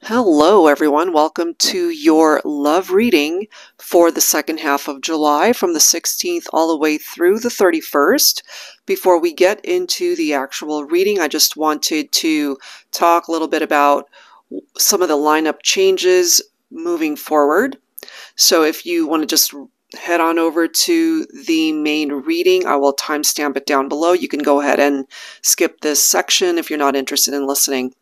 Hello, everyone. Welcome to your love reading for the second half of July from the 16th all the way through the 31st. Before we get into the actual reading, I just wanted to talk a little bit about some of the lineup changes moving forward. So if you want to just head on over to the main reading, I will timestamp it down below. You can go ahead and skip this section if you're not interested in listening.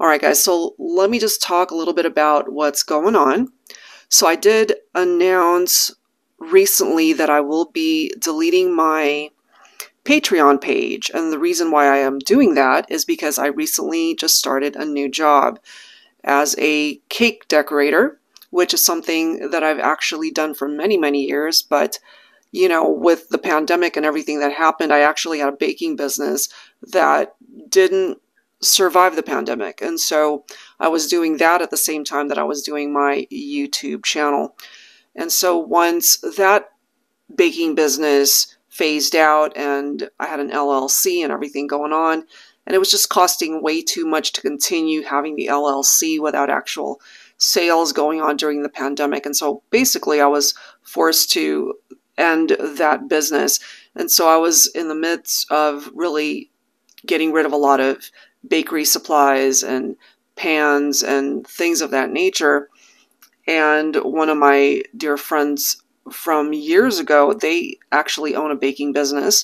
All right, guys, so let me just talk a little bit about what's going on. So I did announce recently that I will be deleting my Patreon page. And the reason why I am doing that is because I recently just started a new job as a cake decorator, which is something that I've actually done for many, many years. But, with the pandemic and everything that happened, I actually had a baking business that didn't survive the pandemic. And so I was doing that at the same time that I was doing my YouTube channel. And so once that baking business phased out and I had an LLC and everything going on, and it was just costing way too much to continue having the LLC without actual sales going on during the pandemic. And so basically I was forced to end that business. And so I was in the midst of really getting rid of a lot of bakery supplies and pans and things of that nature. And one of my dear friends from years ago, they actually own a baking business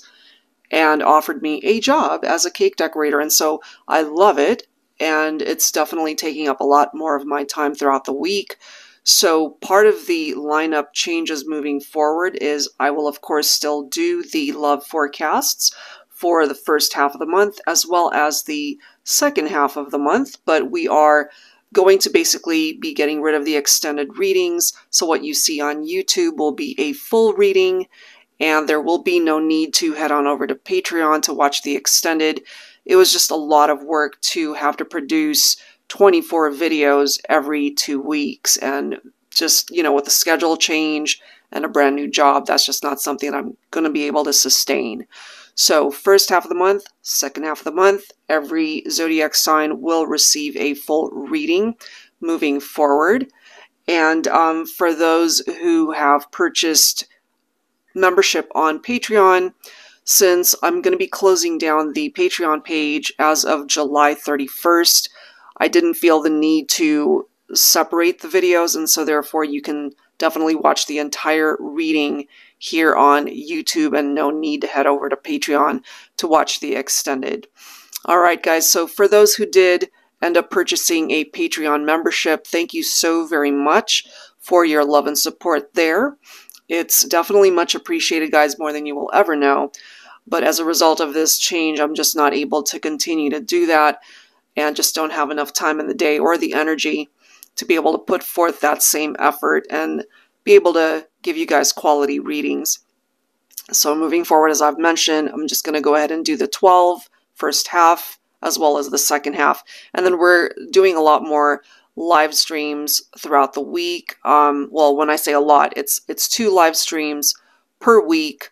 and offered me a job as a cake decorator. And so I love it. And it's definitely taking up a lot more of my time throughout the week. So part of the lineup changes moving forward is I will, of course, still do the love forecasts for the first half of the month as well as the second half of the month, but we are going to basically be getting rid of the extended readings. So what you see on YouTube will be a full reading, and there will be no need to head on over to Patreon to watch the extended. It was just a lot of work to have to produce 24 videos every 2 weeks, and just, with the schedule change and a brand new job, that's just not something that I'm going to be able to sustain. So first half of the month, second half of the month, every zodiac sign will receive a full reading moving forward. And for those who have purchased membership on Patreon, since I'm going to be closing down the Patreon page as of July 31st, I didn't feel the need to separate the videos, and so therefore you can definitely watch the entire reading here on YouTube and no need to head over to Patreon to watch the extended. Alright guys, so for those who did end up purchasing a Patreon membership, thank you so very much for your love and support there. It's definitely much appreciated, guys, more than you will ever know. But as a result of this change, I'm just not able to continue to do that and just don't have enough time in the day or the energy to be able to put forth that same effort and be able to give you guys quality readings. So moving forward, as I've mentioned, I'm just going to go ahead and do the 12 first half as well as the second half. And then we're doing a lot more live streams throughout the week. Well, when I say a lot, it's 2 live streams per week.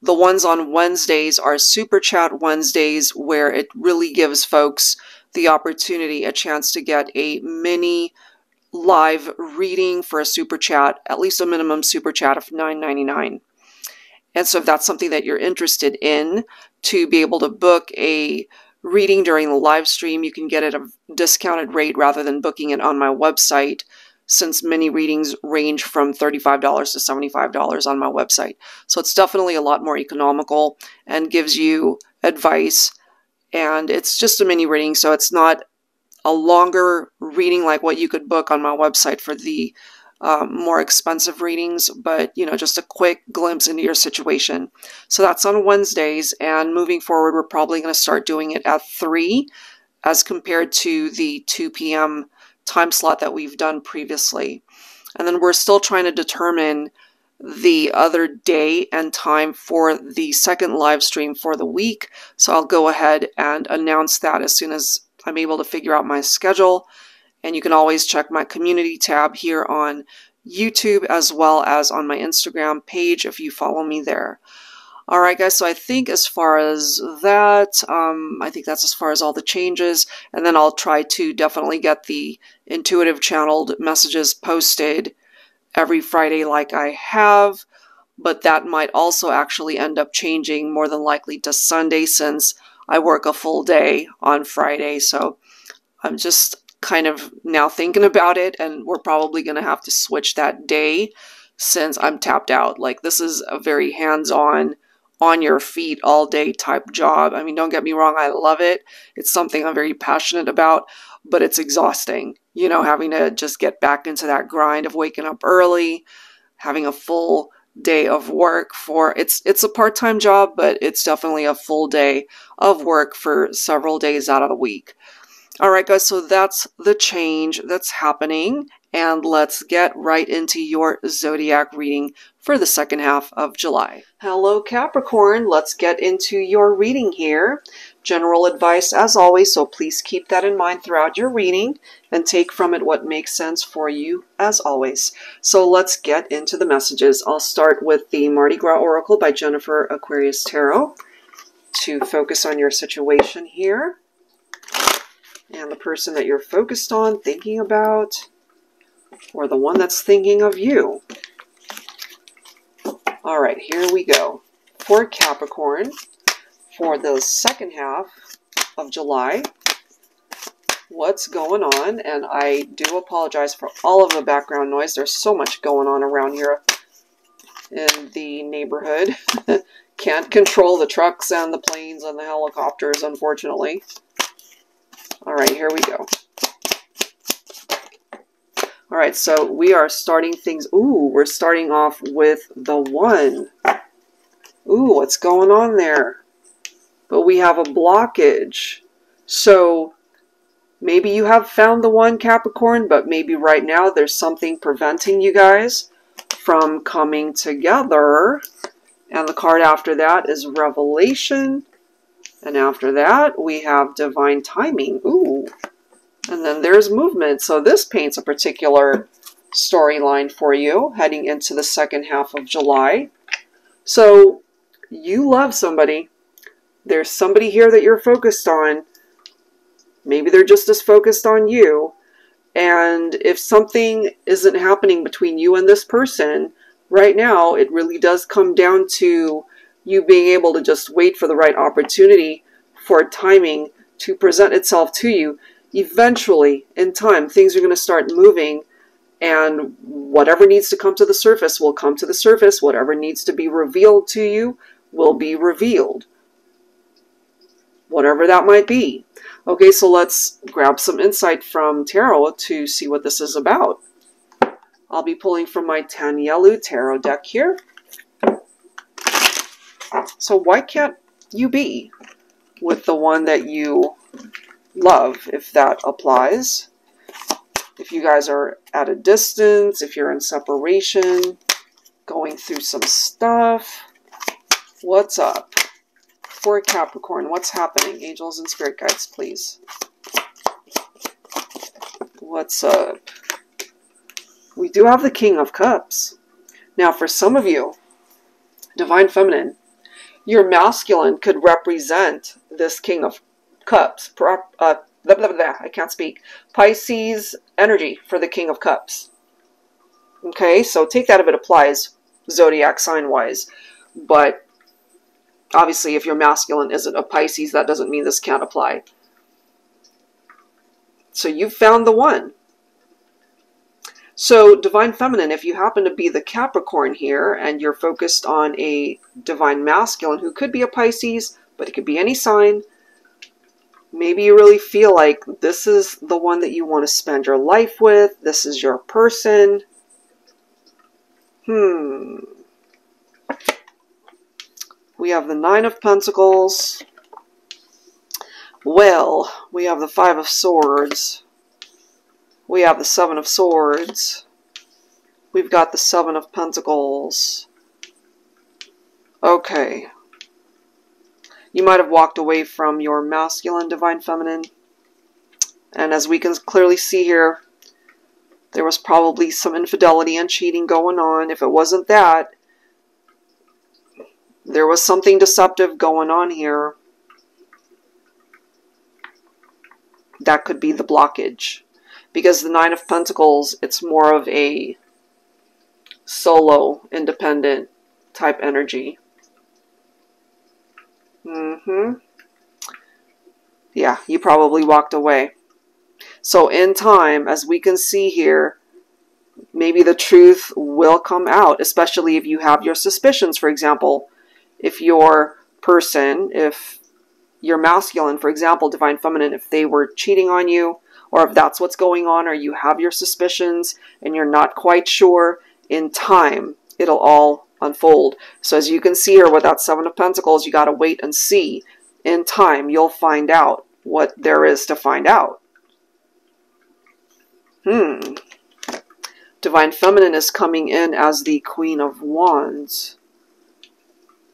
The ones on Wednesdays are Super Chat Wednesdays, where it really gives folks the opportunity, a chance to get a mini live reading for a super chat, at least a minimum super chat of $9.99. And so if that's something that you're interested in, to be able to book a reading during the live stream, you can get it at a discounted rate rather than booking it on my website, since many readings range from $35 to $75 on my website. So it's definitely a lot more economical and gives you advice. And it's just a mini reading, so it's not a longer reading like what you could book on my website for the more expensive readings, but just a quick glimpse into your situation. So that's on Wednesdays, and moving forward, we're probably going to start doing it at 3 as compared to the 2 p.m. time slot that we've done previously. And then we're still trying to determine the other day and time for the second live stream for the week. So I'll go ahead and announce that as soon as I'm able to figure out my schedule. And you can always check my community tab here on YouTube as well as on my Instagram page if you follow me there. All right, guys, so I think as far as that, I think that's as far as all the changes. And then I'll try to definitely get the intuitive channeled messages posted every Friday like I have. But that might also actually end up changing more than likely to Sunday since I work a full day on Friday. So I'm just kind of now thinking about it, and we're probably going to have to switch that day since I'm tapped out. Like, this is a very hands-on, on your feet all day type job. I mean, don't get me wrong, I love it. It's something I'm very passionate about, but it's exhausting, you know, having to just get back into that grind of waking up early, having a full day of work for it's a part-time job, but it's definitely a full day of work for several days out of the week. All right, guys, so that's the change that's happening, and let's get right into your zodiac reading for the second half of July. Hello, Capricorn. Let's get into your reading here. General advice as always, so please keep that in mind throughout your reading and take from it what makes sense for you as always. So let's get into the messages. I'll start with the Mardi Gras Oracle by Jennifer Aquarius Tarot to focus on your situation here and the person that you're focused on, thinking about, or the one that's thinking of you. All right, here we go. For Capricorn, for the second half of July, what's going on? And I do apologize for all of the background noise. There's so much going on around here in the neighborhood. Can't control the trucks and the planes and the helicopters, unfortunately. All right, here we go. All right, so we are starting things. Ooh, we're starting off with the one. Ooh, what's going on there? But we have a blockage. So maybe you have found the one, Capricorn, but maybe right now there's something preventing you guys from coming together. And the card after that is Revelation. And after that, we have Divine Timing. Ooh. And then there's movement. So this paints a particular storyline for you heading into the second half of July. So you love somebody. There's somebody here that you're focused on. Maybe they're just as focused on you. And if something isn't happening between you and this person, right now, it really does come down to you being able to just wait for the right opportunity for timing to present itself to you. Eventually, in time, things are going to start moving, and whatever needs to come to the surface will come to the surface. Whatever needs to be revealed to you will be revealed. Whatever that might be. Okay, so let's grab some insight from Tarot to see what this is about. I'll be pulling from my TANIELU Tarot deck here. So why can't you be with the one that you love, if that applies? If you guys are at a distance, if you're in separation, going through some stuff, what's up? For Capricorn, what's happening? Angels and spirit guides, please. What's up? We do have the King of Cups. Now, for some of you, Divine Feminine, your masculine could represent this King of Cups. I can't speak. Pisces energy for the King of Cups. Okay, so take that if it applies zodiac sign-wise. But obviously, if your masculine isn't a Pisces, that doesn't mean this can't apply. So you've found the one. So Divine Feminine, if you happen to be the Capricorn here and you're focused on a Divine Masculine who could be a Pisces, but it could be any sign, maybe you really feel like this is the one that you want to spend your life with. This is your person. We have the Nine of Pentacles. Well, we have the Five of Swords. We have the Seven of Swords. We've got the Seven of Pentacles. Okay. You might have walked away from your masculine Divine Feminine. And as we can clearly see here, there was probably some infidelity and cheating going on. If it wasn't that, There was something deceptive going on here. That could be the blockage. Because the Nine of Pentacles, it's more of a solo, independent type energy. Yeah, you probably walked away. So in time, as we can see here, maybe the truth will come out, especially if you have your suspicions. For example, if your person, if your masculine, for example, divine feminine, if they were cheating on you, or if that's what's going on, or you have your suspicions and you're not quite sure, in time, it'll all unfold. So as you can see here with that Seven of Pentacles, you got to wait and see. In time, you'll find out what there is to find out. Divine feminine is coming in as the Queen of Wands.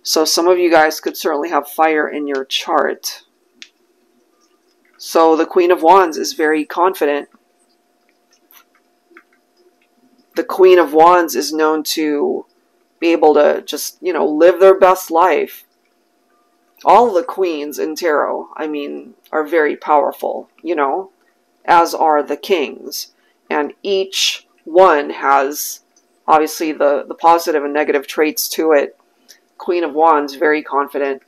So some of you guys could certainly have fire in your chart. So the Queen of Wands is very confident. The Queen of Wands is known to be able to just, you know, live their best life. All the queens in tarot, I mean, are very powerful, you know, as are the kings. And each one has, obviously, the positive and negative traits to it. Queen of Wands, very confident.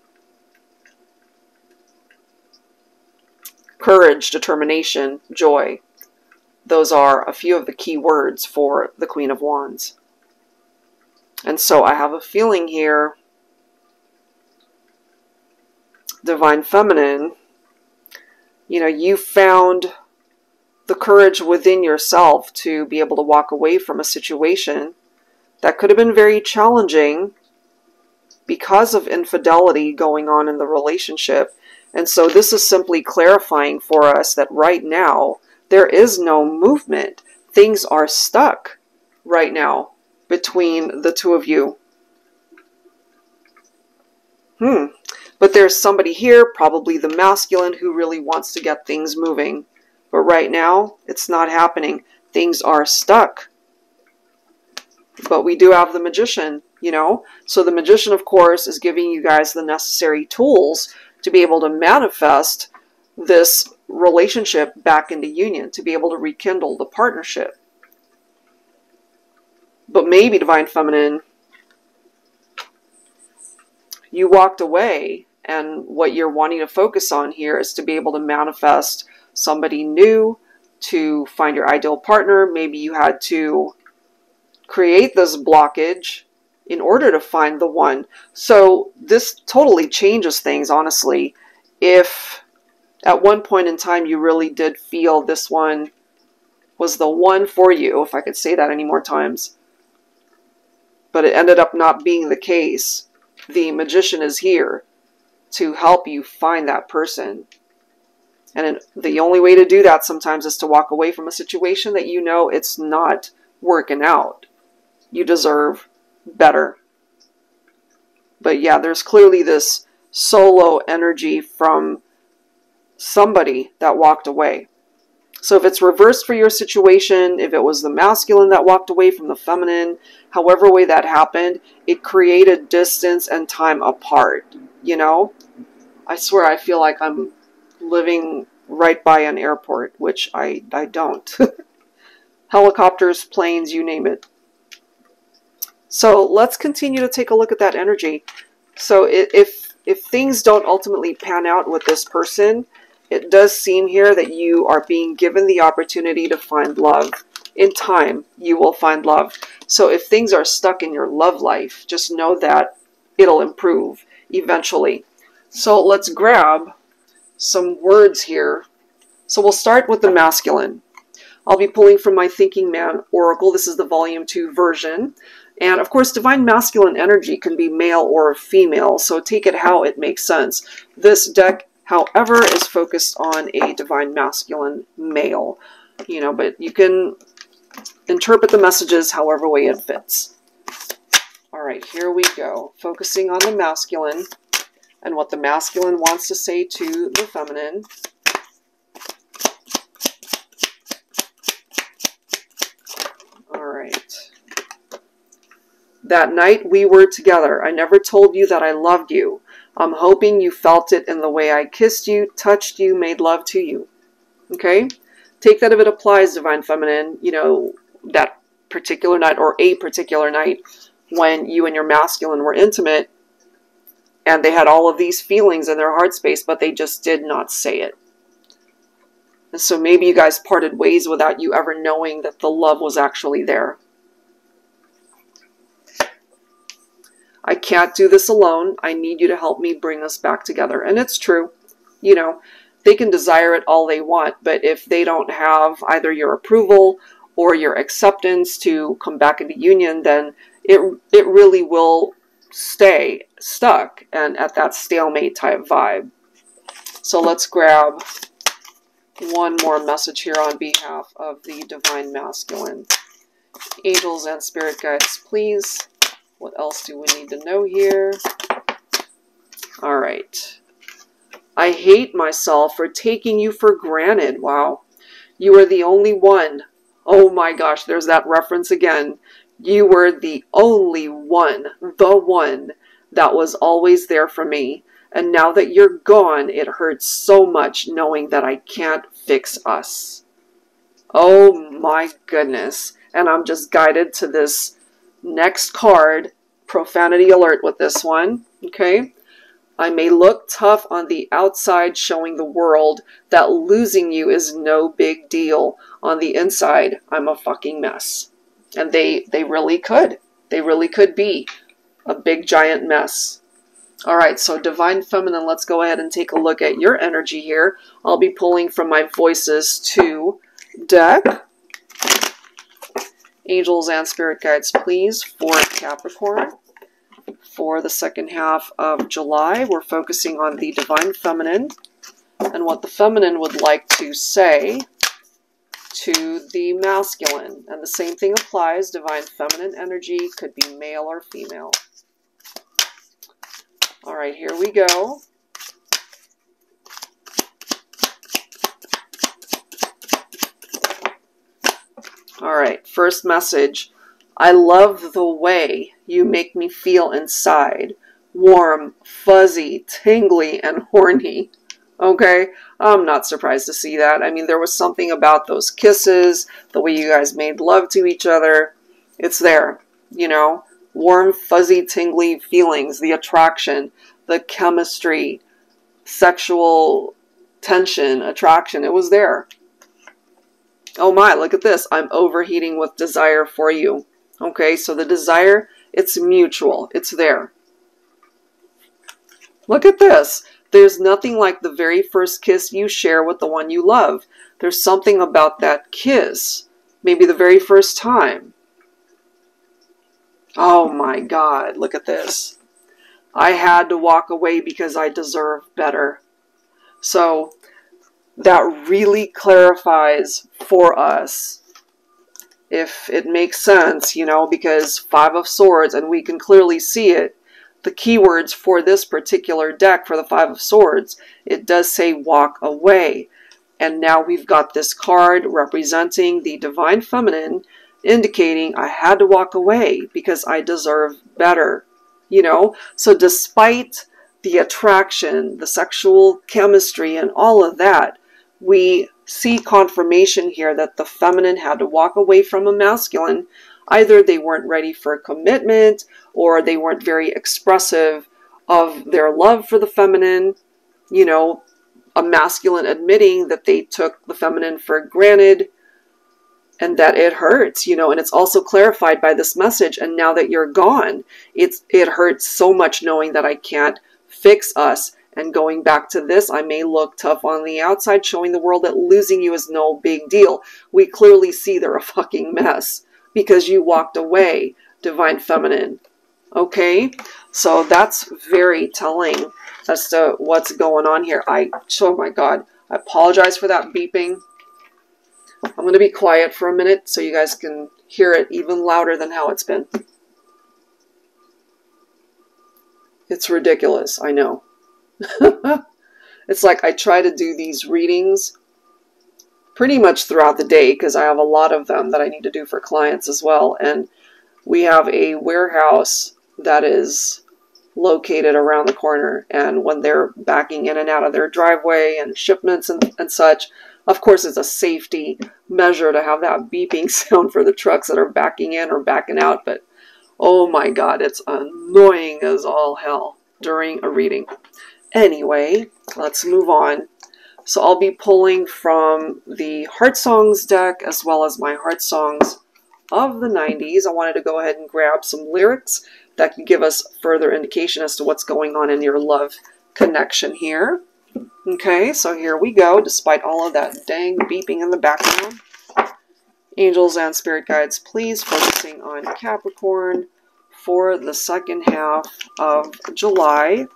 Courage, determination, joy. Those are a few of the key words for the Queen of Wands. And so I have a feeling here, divine feminine, you know, you found the courage within yourself to be able to walk away from a situation that could have been very challenging because of infidelity going on in the relationship. And so this is simply clarifying for us that right now there is no movement. Things are stuck right now between the two of you. But there's somebody here, probably the masculine, who really wants to get things moving. But right now, it's not happening. Things are stuck. But we do have the Magician, you know. So the Magician, of course, is giving you guys the necessary tools to be able to manifest this relationship back into union, to be able to rekindle the partnership. But maybe, divine feminine, you walked away, and what you're wanting to focus on here is to be able to manifest somebody new, to find your ideal partner. Maybe you had to create this blockage in order to find the one. So this totally changes things, honestly. If at one point in time you really did feel this one was the one for you, if I could say that any more times, but it ended up not being the case, the Magician is here to help you find that person. And the only way to do that sometimes is to walk away from a situation that you know it's not working out. You deserve better. But yeah, there's clearly this solo energy from somebody that walked away. So if it's reversed for your situation, if it was the masculine that walked away from the feminine, however way that happened, it created distance and time apart, you know? I swear I feel like I'm living right by an airport, which I don't. Helicopters, planes, you name it. So let's continue to take a look at that energy. So if things don't ultimately pan out with this person, it does seem here that you are being given the opportunity to find love. In time, you will find love. So if things are stuck in your love life, just know that it'll improve eventually. So let's grab some words here. So we'll start with the masculine. I'll be pulling from my Thinking Man Oracle. This is the Volume 2 version. And of course, divine masculine energy can be male or female, so take it how it makes sense. This deck, however, is focused on a divine masculine male, you know, but you can interpret the messages however way it fits. All right, here we go. Focusing on the masculine and what the masculine wants to say to the feminine. All right. That night we were together. I never told you that I loved you. I'm hoping you felt it in the way I kissed you, touched you, made love to you. Okay? Take that if it applies, Divine Feminine, you know, that particular night or a particular night when you and your masculine were intimate and they had all of these feelings in their heart space, but they just did not say it. And so maybe you guys parted ways without you ever knowing that the love was actually there. I can't do this alone. I need you to help me bring us back together. And it's true. You know, they can desire it all they want, but if they don't have either your approval or your acceptance to come back into union, then it really will stay stuck and at that stalemate type vibe. So let's grab one more message here on behalf of the Divine Masculine. Angels and Spirit Guides, please. What else do we need to know here? All right. I hate myself for taking you for granted. Wow. You are the only one. Oh my gosh, there's that reference again. You were the only one, the one that was always there for me. And now that you're gone, it hurts so much knowing that I can't fix us. Oh my goodness. And I'm just guided to this next card. Profanity alert with this one. Okay. I may look tough on the outside, showing the world that losing you is no big deal. On the inside, I'm a fucking mess. And they really could. They really could be a big giant mess. All right, so Divine Feminine, let's go ahead and take a look at your energy here. I'll be pulling from my Voices 2 deck. Angels and Spirit Guides, please, for Capricorn. For the second half of July, we're focusing on the Divine Feminine and what the Feminine would like to say to the Masculine. And the same thing applies. Divine Feminine energy could be male or female. All right, here we go. All right, first message. I love the way you make me feel inside. Warm, fuzzy, tingly, and horny. Okay, I'm not surprised to see that. I mean, there was something about those kisses, the way you guys made love to each other. It's there, you know. Warm, fuzzy, tingly feelings, the attraction, the chemistry, sexual tension, attraction. It was there. Oh my, look at this. I'm overheating with desire for you. Okay, so the desire, it's mutual. It's there. Look at this. There's nothing like the very first kiss you share with the one you love. There's something about that kiss. Maybe the very first time. Oh my God, look at this. I had to walk away because I deserve better. So that really clarifies for us, if it makes sense, you know, because Five of Swords, and we can clearly see it, the keywords for this particular deck, for the Five of Swords, it does say walk away. And now we've got this card representing the Divine Feminine, indicating I had to walk away because I deserve better. You know, so despite the attraction, the sexual chemistry, and all of that, we see confirmation here that the feminine had to walk away from a masculine. Either they weren't ready for a commitment, or they weren't very expressive of their love for the feminine. You know, a masculine admitting that they took the feminine for granted and that it hurts, you know, and it's also clarified by this message. And now that you're gone, it hurts so much knowing that I can't fix us. And going back to this, I may look tough on the outside, showing the world that losing you is no big deal. We clearly see they're a fucking mess because you walked away, Divine Feminine. Okay, so that's very telling as to what's going on here. Oh my God, I apologize for that beeping. I'm going to be quiet for a minute so you guys can hear it even louder than how it's been. It's ridiculous, I know. It's like I try to do these readings pretty much throughout the day because I have a lot of them that I need to do for clients as well. And we have a warehouse that is located around the corner, and when they're backing in and out of their driveway and shipments and such, of course it's a safety measure to have that beeping sound for the trucks that are backing in or backing out, but oh my god, it's annoying as all hell during a reading. Anyway, let's move on. So I'll be pulling from the Heart Songs deck as well as my Heart Songs of the 90s. I wanted to go ahead and grab some lyrics that can give us further indication as to what's going on in your love connection here. Okay, so here we go, despite all of that dang beeping in the background. Angels and spirit guides, please focusing on Capricorn for the second half of July.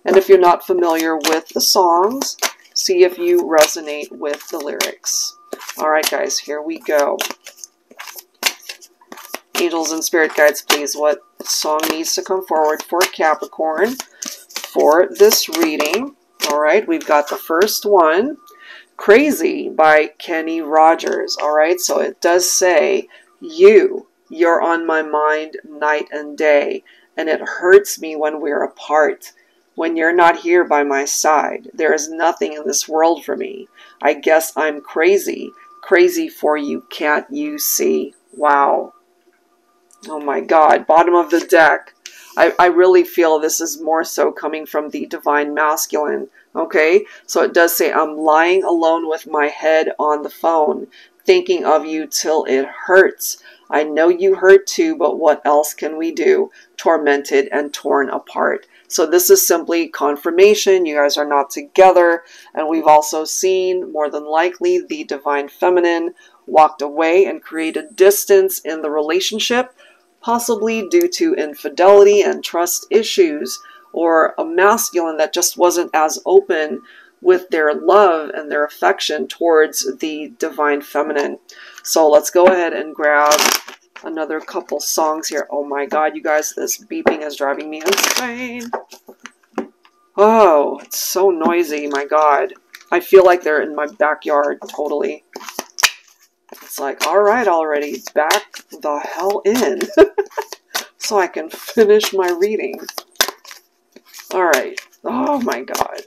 And if you're not familiar with the songs, see if you resonate with the lyrics. Alright guys, here we go. Angels and spirit guides, please, what song needs to come forward for Capricorn for this reading? Alright, we've got the first one, Crazy by Kenny Rogers. Alright, so it does say, you're on my mind night and day, and it hurts me when we're apart. When you're not here by my side, there is nothing in this world for me. I guess I'm crazy. Crazy for you, can't you see? Wow. Oh my god. Bottom of the deck. I really feel this is more so coming from the divine masculine. Okay? So it does say, I'm lying alone with my head on the phone, thinking of you till it hurts. I know you hurt too, but what else can we do? Tormented and torn apart. So this is simply confirmation. You guys are not together. And we've also seen, more than likely, the divine feminine walked away and created distance in the relationship, possibly due to infidelity and trust issues, or a masculine that just wasn't as open with their love and their affection towards the divine feminine. So let's go ahead and grab another couple songs here. Oh my god, you guys, this beeping is driving me insane. Oh, it's so noisy, my god. I feel like they're in my backyard, totally. It's like, alright already, back the hell in. So I can finish my reading. Alright, oh my god.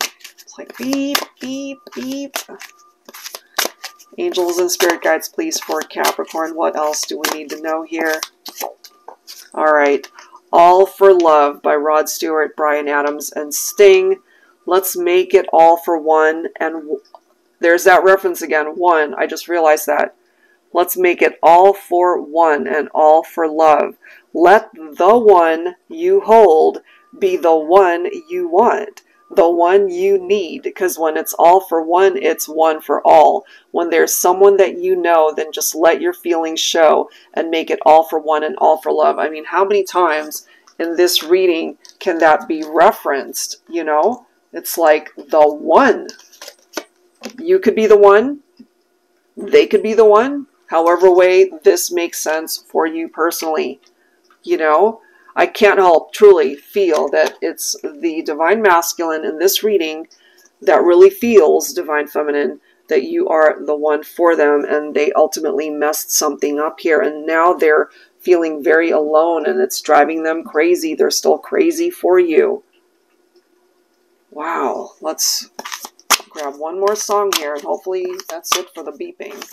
It's like beep, beep, beep. Angels and spirit guides, please, for Capricorn. What else do we need to know here? Alright. All for Love by Rod Stewart, Bryan Adams, and Sting. Let's make it all for one. And there's that reference again. One. I just realized that. Let's make it all for one and all for love. Let the one you hold be the one you want, the one you need, because when it's all for one, it's one for all. When there's someone that you know, then just let your feelings show and make it all for one and all for love. I mean, how many times in this reading can that be referenced? You know, it's like the one. You could be the one. They could be the one. However way this makes sense for you personally. You know, I can't help truly feel that it's the divine masculine in this reading that really feels divine feminine, that you are the one for them, and they ultimately messed something up here, and now they're feeling very alone, and it's driving them crazy. They're still crazy for you. Wow. Let's grab one more song here, and hopefully that's it for the beeping.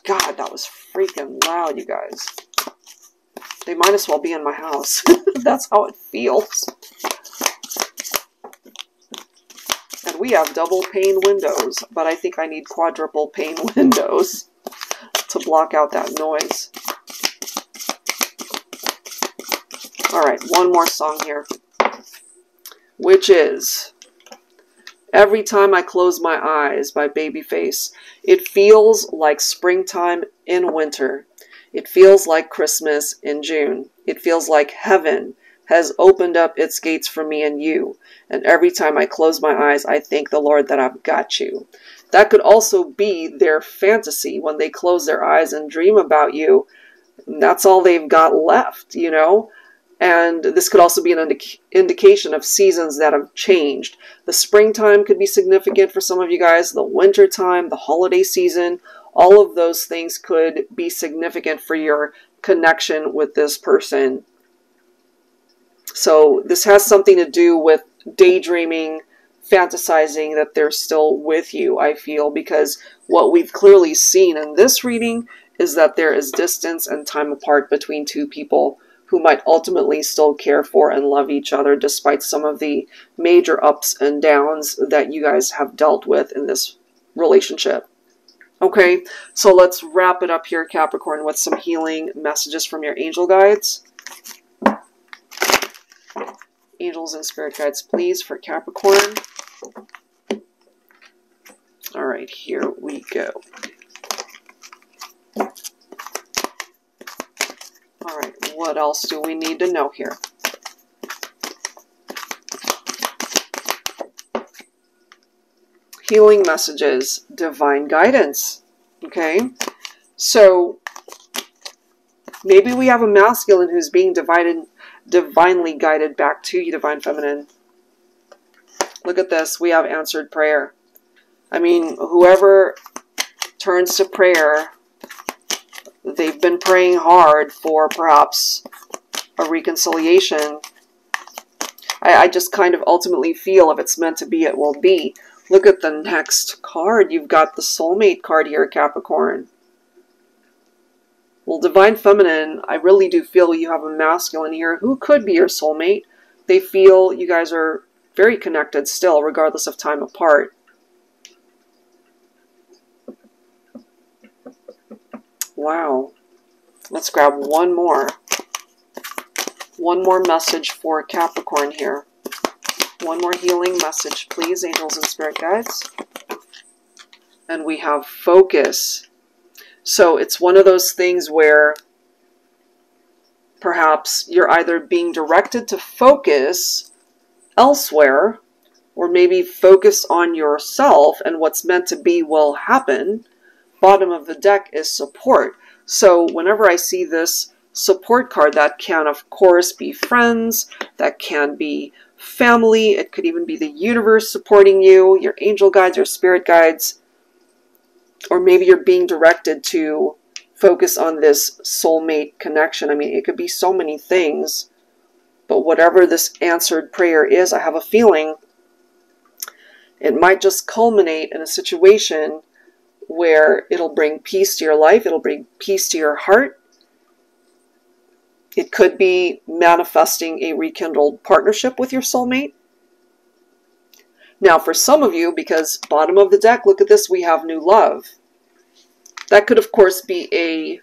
God, that was freaking loud, you guys. They might as well be in my house. That's how it feels. And we have double pane windows, but I think I need quadruple pane windows to block out that noise. Alright, one more song here, which is Every Time I Close My Eyes by Babyface. It feels like springtime in winter. It feels like Christmas in June. It feels like heaven has opened up its gates for me and you. And every time I close my eyes, I thank the Lord that I've got you. That could also be their fantasy when they close their eyes and dream about you. That's all they've got left, you know? And this could also be an indication of seasons that have changed. The springtime could be significant for some of you guys, the winter time, the holiday season, All of those things could be significant for your connection with this person. So this has something to do with daydreaming, fantasizing that they're still with you, I feel, because what we've clearly seen in this reading is that there is distance and time apart between two people who might ultimately still care for and love each other despite some of the major ups and downs that you guys have dealt with in this relationship. Okay, so let's wrap it up here, Capricorn, with some healing messages from your angel guides. Angels and spirit guides, please, for Capricorn. All right, here we go. All right, what else do we need to know here? Healing messages, divine guidance. Okay, so maybe we have a masculine who's being divinely guided back to you, divine feminine. Look at this. We have answered prayer. I mean, whoever turns to prayer, they've been praying hard for perhaps a reconciliation. I just kind of ultimately feel if it's meant to be, it will be. Look at the next card. You've got the soulmate card here, Capricorn. Well, divine feminine, I really do feel you have a masculine here who could be your soulmate. They feel you guys are very connected still, regardless of time apart. Wow. Let's grab one more. One more message for Capricorn here. One more healing message, please, angels and spirit guides. And we have focus. So it's one of those things where perhaps you're either being directed to focus elsewhere, or maybe focus on yourself and what's meant to be will happen. Bottom of the deck is support. So whenever I see this support card, that can of course be friends, that can be family, it could even be the universe supporting you, your angel guides, your spirit guides, or maybe you're being directed to focus on this soulmate connection. I mean, it could be so many things, but whatever this answered prayer is, I have a feeling it might just culminate in a situation where it'll bring peace to your life, it'll bring peace to your heart. It could be manifesting a rekindled partnership with your soulmate. Now, for some of you, because bottom of the deck, look at this, we have new love. That could, of course, be a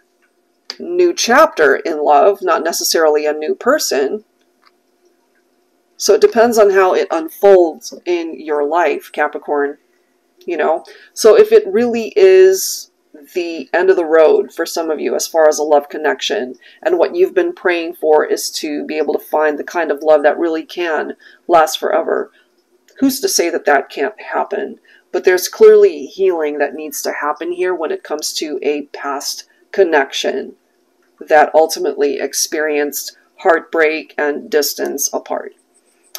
new chapter in love, not necessarily a new person. So it depends on how it unfolds in your life, Capricorn. You know, so if it really is the end of the road for some of you as far as a love connection, and what you've been praying for is to be able to find the kind of love that really can last forever, who's to say that that can't happen? But there's clearly healing that needs to happen here when it comes to a past connection that ultimately experienced heartbreak and distance apart.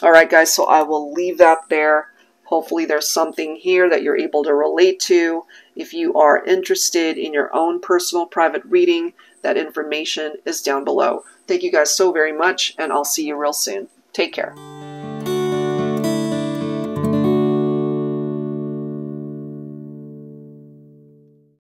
All right, guys, so I will leave that there. Hopefully there's something here that you're able to relate to. If you are interested in your own personal private reading, that information is down below. Thank you guys so very much, and I'll see you real soon. Take care.